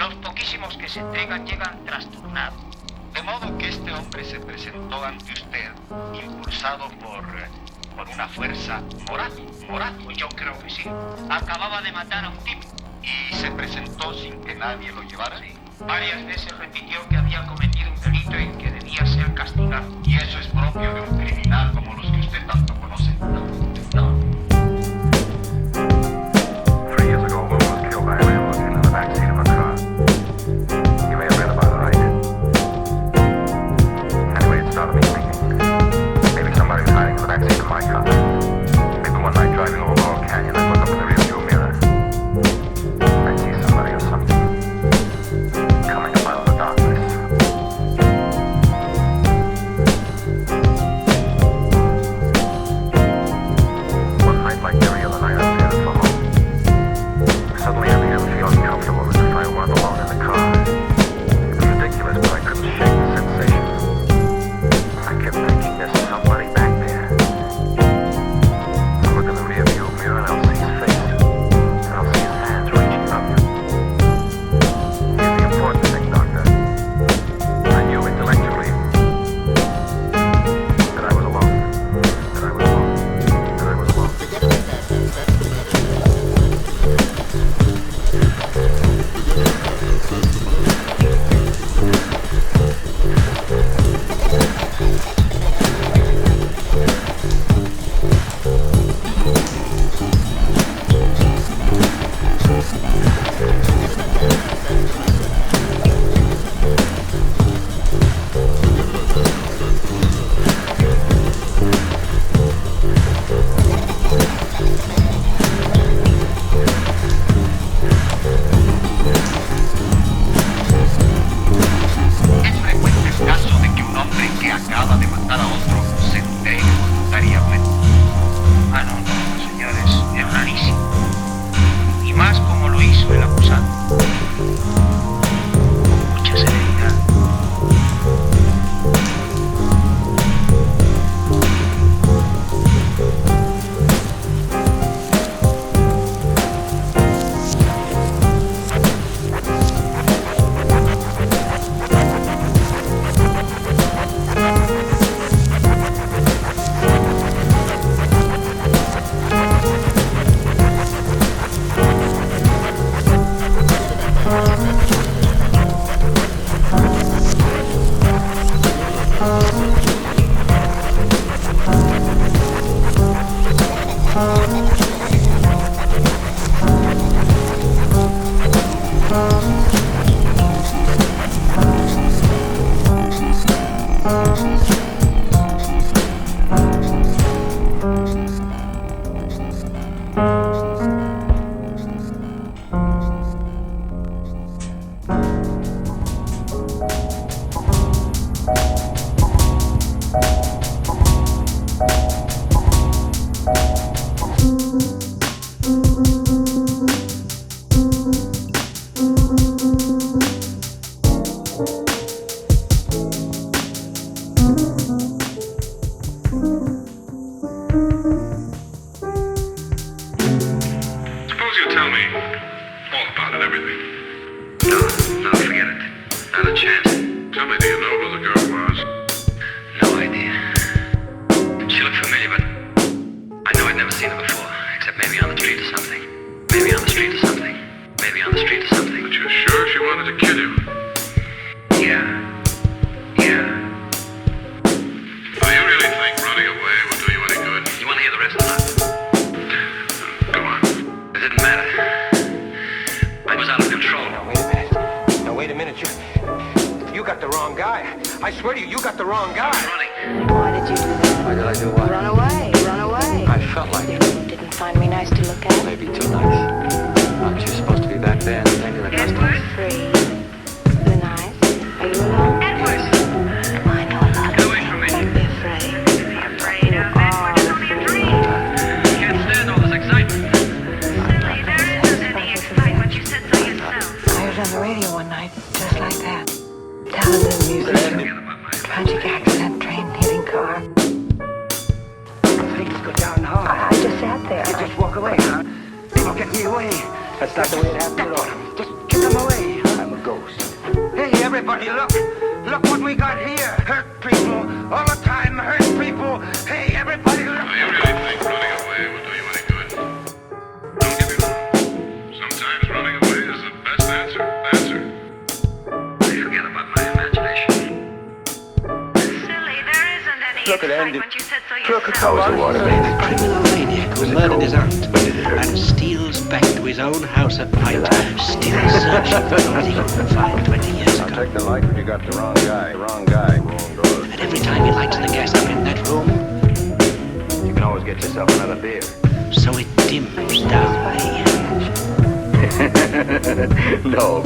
Los poquísimos que se entregan llegan trastornados. De modo que este hombre se presentó ante usted impulsado por una fuerza moral. Pues yo creo que sí. Acababa de matar a un tipo. ¿Y se presentó sin que nadie lo llevara? Sí. Varias veces repitió que había cometido un delito y que debía ser castigado. ¿Y eso es propio de un criminal como los que usted tanto conoce? No. 3 years ago, a woman was killed by a man walking in the backseat of a car. You may have read about it, right? Anyway, it started me thinking. Maybe somebody was hiding in the backseat of my car. Maybe one night driving over Laurel Canyon, I'd look up in the rearview mirror. I'd see somebody or something coming up out of the darkness. One night, like every other night, I was headed for home. Suddenly, I began to feel uncomfortable as if I weren't alone in the car. It was ridiculous, but I couldn't shake the sensation. I kept thinking there's somebody back there. I'll look in the rearview mirror and I'll see his face. And I'll see his hands reaching up. Here's the important thing, Doctor. I knew intellectually that I was alone. That I was alone. That I was alone. Es frecuente el caso de que un hombre que acaba de matar a otro se entregue voluntariamente. No, señores, es rarísimo. Y más como lo hizo el acusado. Con mucha serenidad. Suppose you tell me all about it, everything. No, forget it. Not a chance. Tell me, do you know who the girl was? No idea. She looked familiar, but I know I'd never seen her before, except maybe on the street or something. Maybe on the street or something. Maybe on the street or something. But you're sure she wanted to kill you? Yeah. Do you really think running away will do you any good? You want to hear the rest or not? Go on. It didn't matter. I was out of control. Now wait a minute. You got the wrong guy. I swear to you, you got the wrong guy. Running. Why did you do that? Why did I do what? Run away, run away. I felt like it. Didn't find me nice to look at. Maybe too nice. Aren't you supposed to be back there in the danger of customs? Free. The nice. Are you alone? Yes. I know a lot. Get away from me. Don't be afraid. Afraid of it, but it's only a dream. You can't stand all this excitement. Silly, there isn't any excitement. You said so yourself. I was on the radio one night, just like that. Talented musician. Tragic accident, train hitting car. Things go down hard. I just sat there. You just walk away, huh? They will get me away. That's not the way it happened at all. Just get them away. I'm everybody, look. Look what we got here. Hurt people. All the time, hurt people. Hey, everybody, look. Do you really think running away will do you any good? Don't get me wrong. Sometimes running away is the best answer. Forget about my imagination. Silly, there isn't any excitement. You said so yourself. How was the water main? A criminal maniac who murdered his aunt and steals back to his own house at night, still searching for those he couldn't find 20 years ago. Take the light, but you got the wrong guy. Wrong guy. Wrong door. And every time he lights the gas up in that room, You can always get yourself another beer. so it dims down here. No.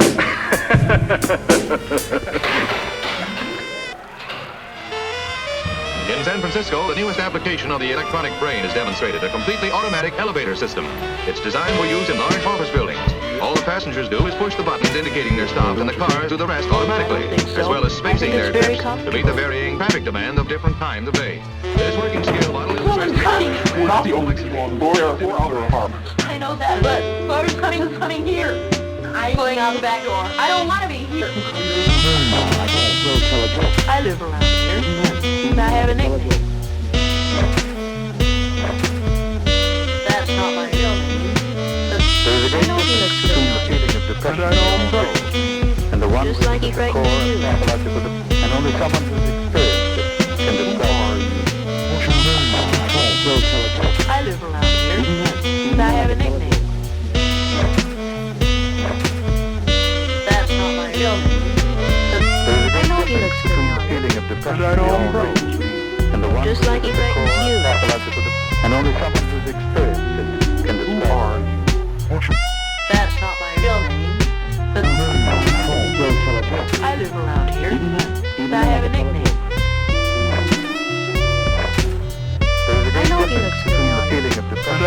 In San Francisco, the newest application of the electronic brain is demonstrated, a completely automatic elevator system. It's designed for use in large office buildings. All the passengers do is push the buttons indicating their stop, and the cars do the rest automatically, as well as spacing their trips to meet the varying traffic demand of different times of day. This working scale model illustrates... We're not the only people on board or outer apartments. I know that, but whoever's coming here. I'm going out the back door. I don't want to be here. I live around here, and I have a nickname. That's not my real name. I know he looks familiar. And the one Just like he frightened you. and only someone who's experienced it can describe. I live around here, and I have a nickname. That's not my real name. I know he looks familiar. Feeling of depression and the one Just like he frightens you. and only someone who's experienced it can describe. That's not my real name. I live around here, and I have a nickname. I know he looks familiar. Feeling of depression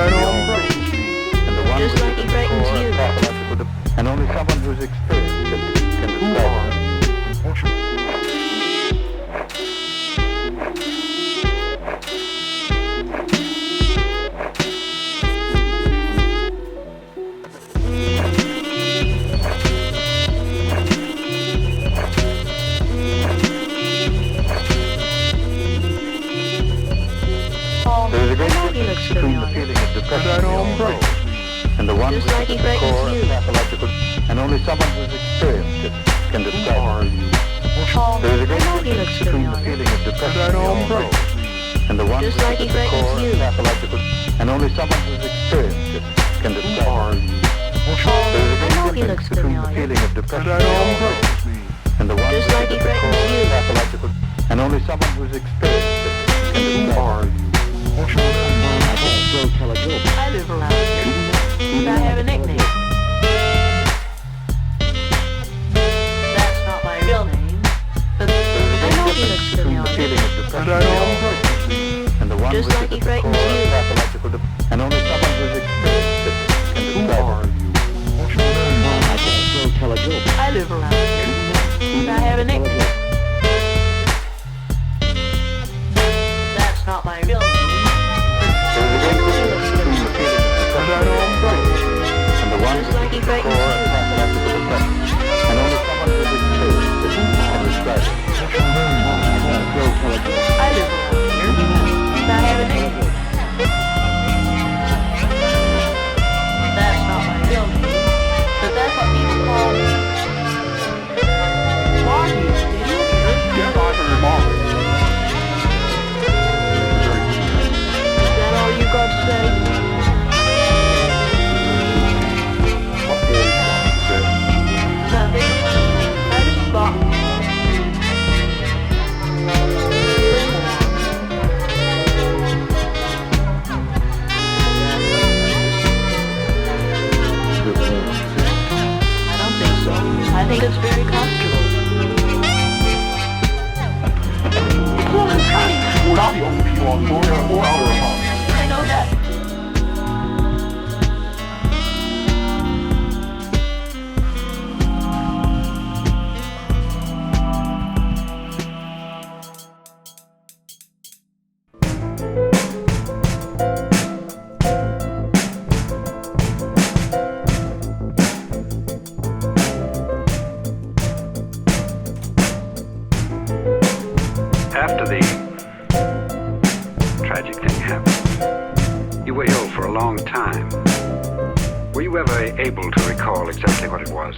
and the one Just like he frightens you. and only someone who's experienced it can describe. There's a great difference between the feeling of depression and the one Just which like he is the core frightens and you. pathological, and only someone who's experienced it can describe. There's a great I know he difference looks between the familiar. feeling of depression and the one Just which like is he the core frightens and you. pathological, and only someone who's experienced it can describe. There's a I great know he difference looks between the familiar. feeling of depression and the one Just which like is he the core frightens you. and pathological, and only someone who's experienced it can describe. I live around here, and I have a nickname. That's not my real name, but I know he looks familiar. Feeling of depression and the one Just which like is he the frightens core you. and pathological, and only someone who's experienced it can describe. I live around here, and I have a nickname. That's not my real name, There's a great difference between the feeling of depression and the one just which like he is the frightens core and you. pathological depression, and only someone who's experienced it can describe it. I live around here, and I have a nickname. That's not my real name, but that's what people call me. Marty, did you hear? Yes, I heard Mom. Is that all you got to say? What more you want to say? Nothing. I just thought. I don't think so. I think it's very comfortable. We're not the only people on board or outer apartments. I know that. you ever able to recall exactly what it was?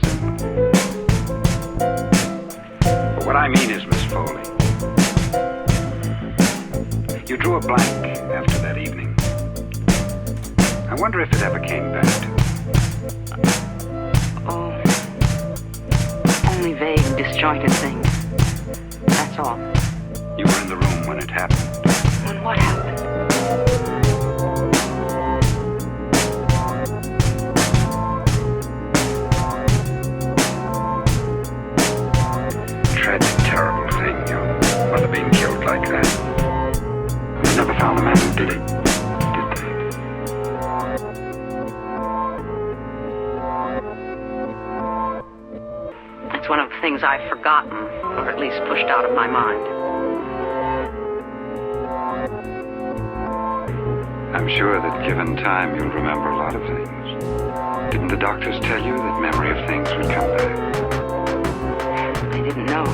But what I mean is, Miss Foley, you drew a blank after that evening. I wonder if it ever came back to you. Oh, only vague, disjointed things. That's all. You were in the room when it happened. When what happened? Tragic, terrible thing, your mother being killed like that. They never found the man who did it, did they? It's one of the things I've forgotten, or at least pushed out of my mind. I'm sure that given time, you'll remember a lot of things. Didn't the doctors tell you that memory of things would come back? I didn't know.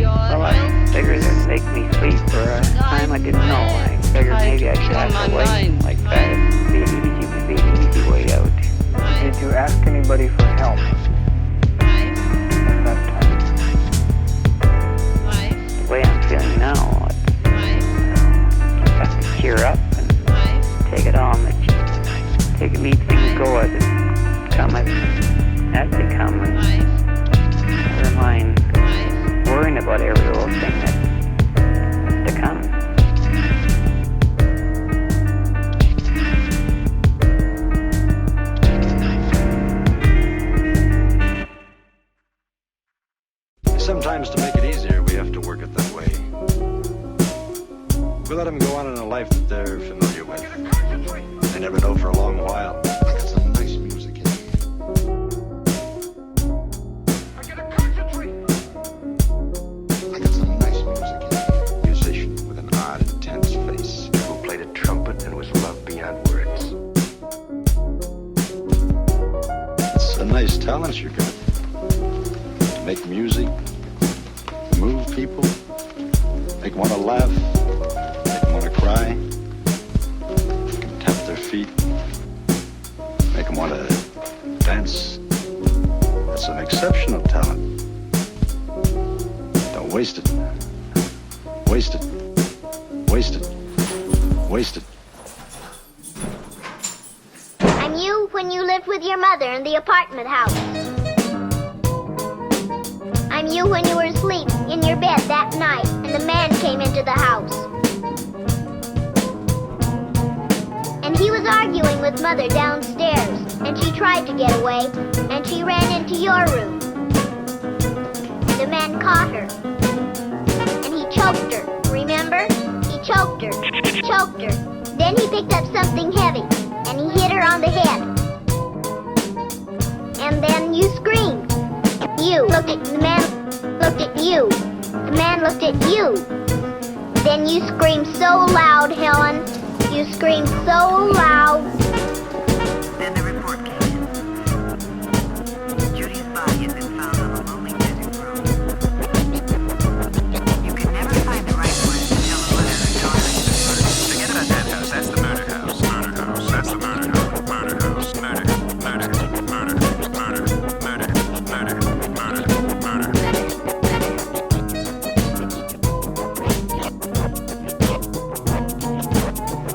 Well, I figured it'd make me sleep for a time anybody for help. At that time. The way I'm feeling now, I have to cheer up and take it on. Take it, meet things go as they come, as they come. And never mind worrying about every little thing that's to come. Sometimes to make it easier, we have to work it that way. We let them go on in a life that they're familiar with. They never know for a long while. I got some nice music in here. I got some nice music in here. Musician with an odd, intense face who played a trumpet and was loved beyond words. It's a nice talent you got. To make music, move people, make them want to laugh, make them want to cry, make them tap their feet, make them want to dance. That's an exceptional talent. Don't waste it. Waste it. Waste it. Waste it. I'm you when you lived with your mother in the apartment house. I'm you when you were asleep in your bed that night and the man came into the house. And he was arguing with mother downstairs and she tried to get away and she ran into your room. The man caught her and he choked her, remember? He choked her. Then he picked up something heavy and he hit her on the head. And then you screamed. You looked at the man, looked at you. The man looked at you. Then you screamed so loud, Helen. You screamed so loud. Then the report came in. Judy's body had been found on a lonely desert road. You could never find the right words to tell a mother her daughter. Forget about that house. That's the murder house. Murder house. That's the murder house. Murder house. Murder. Murder. Murder. Murder. Murder. Murder. Murder. Murder.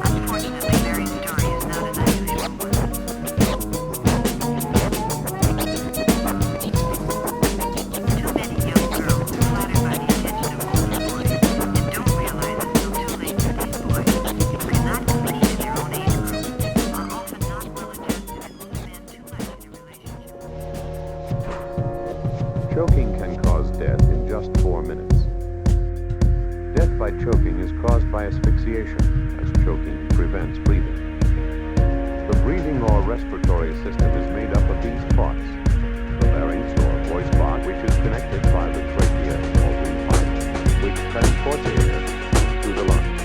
Unfortunately, Mary's story is not an isolated one. Too many young girls are flattered by the attention of older boys and don't realize until too late that these boys, who cannot compete in their own age group, are often not well adjusted and will demand too much in a relationship. Choking can cause death in just 4 minutes. Death by choking is caused by asphyxiation, as choking prevents breathing. The breathing or respiratory system is made up of these parts: the larynx or voice box, which is connected by the trachea or windpipe, which transports air to the lungs.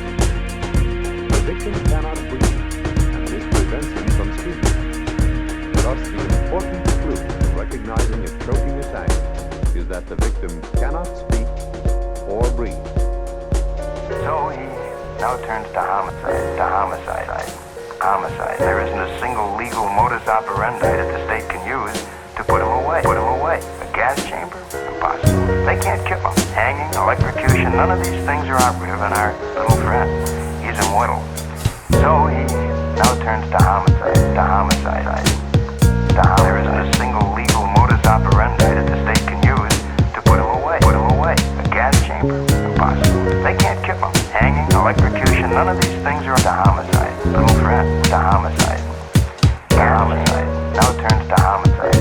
The victim cannot breathe, and this prevents him from speaking. Thus, the important clue to recognizing if choking is active is that the victim cannot speak or breathe. So he now turns to homicide. There isn't a single legal modus operandi that the state can use to put him away. A gas chamber? Impossible. They can't kill him. Hanging, electrocution, none of these things are operative in our little friend. He's immortal. So he now turns to homicide. There isn't a single legal modus operandi that the state can use to put him away. A gas chamber? Impossible. They can't kill him. Hanging, electrocution, none of these things are to homicide. Little friend, to homicide. Now turns to homicide.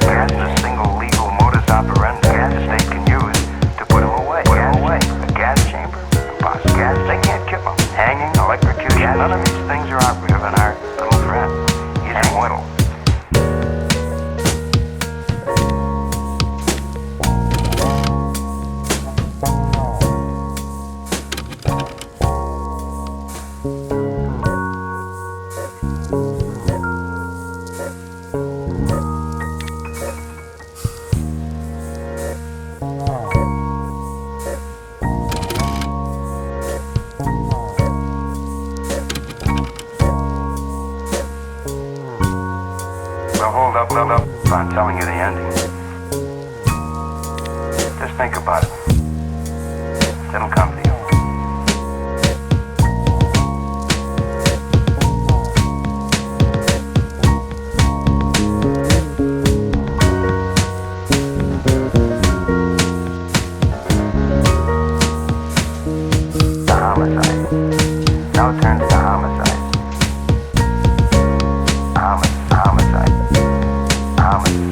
There isn't a single legal modus operandi that the state can use to put him away. A gas chamber? Impossible. They can't kill him. Hanging, electrocution, none of these things are operative in our little friend. He's immortal. up on telling you the ending. Just think about it. It'll come to you. The homicide. Now it turns to homicide. Homicide.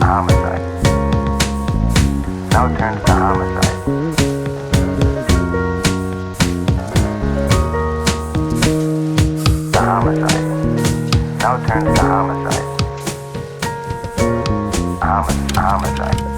Homicide. Now it turns to homicide. The homicide. Now it turns to homicide. Homicide.